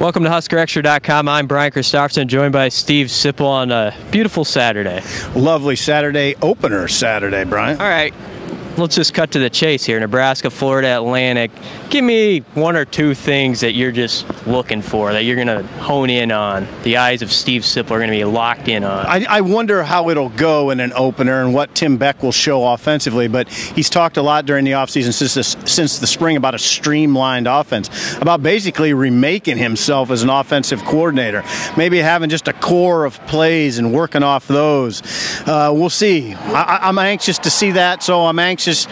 Welcome to HuskerExtra.com. I'm Brian Christopherson, joined by Steve Sipple on a beautiful Saturday. Lovely Saturday opener Saturday, Brian. All right, let's just cut to the chase here. Nebraska, Florida Atlantic. Give me one or two things that you're just looking for, that you're going to hone in on. The eyes of Steve Sipple are going to be locked in on. I wonder how it'll go in an opener and what Tim Beck will show offensively, but he's talked a lot during the offseason since the spring about a streamlined offense, about basically remaking himself as an offensive coordinator, maybe having just a core of plays and working off those. We'll see. I'm anxious to see that, so I'm anxious.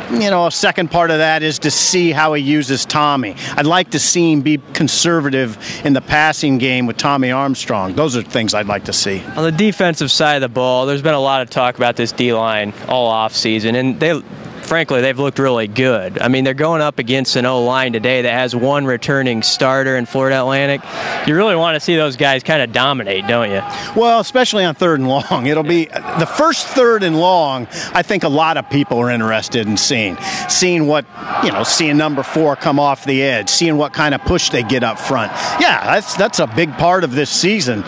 A second part of that is to see how he uses Tommy. I'd like to see him be conservative in the passing game with Tommy Armstrong. Those are things I'd like to see. On the defensive side of the ball, there's been a lot of talk about this D-line all offseason, and frankly, they've looked really good. I mean, they're going up against an O-line today that has one returning starter in Florida Atlantic. You really want to see those guys kind of dominate, don't you? Well, especially on third and long. It'll be the first third and long. I think a lot of people are interested in seeing number 4 come off the edge, seeing what kind of push they get up front. Yeah, that's a big part of this season.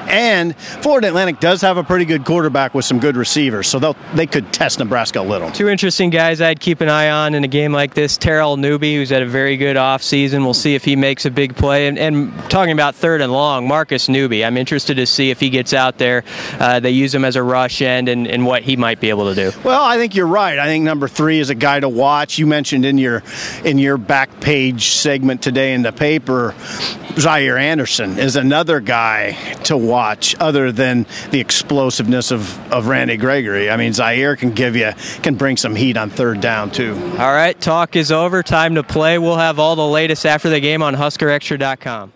And Florida Atlantic does have a pretty good quarterback with some good receivers, so they could test Nebraska a little. Two interesting guys I'd keep an eye on in a game like this. Terrell Newby, who's had a very good offseason. We'll see if he makes a big play. And talking about third and long, Marcus Newby. I'm interested to see if he gets out there. They use him as a rush end and what he might be able to do. Well, I think you're right. I think number 3 is a guy to watch. You mentioned in your back page segment today in the paper, Zaire Anderson is another guy to watch other than the explosiveness of Randy Gregory. I mean, Zaire can bring some heat on third down too. All right, talk is over. Time to play. We'll have all the latest after the game on HuskerExtra.com.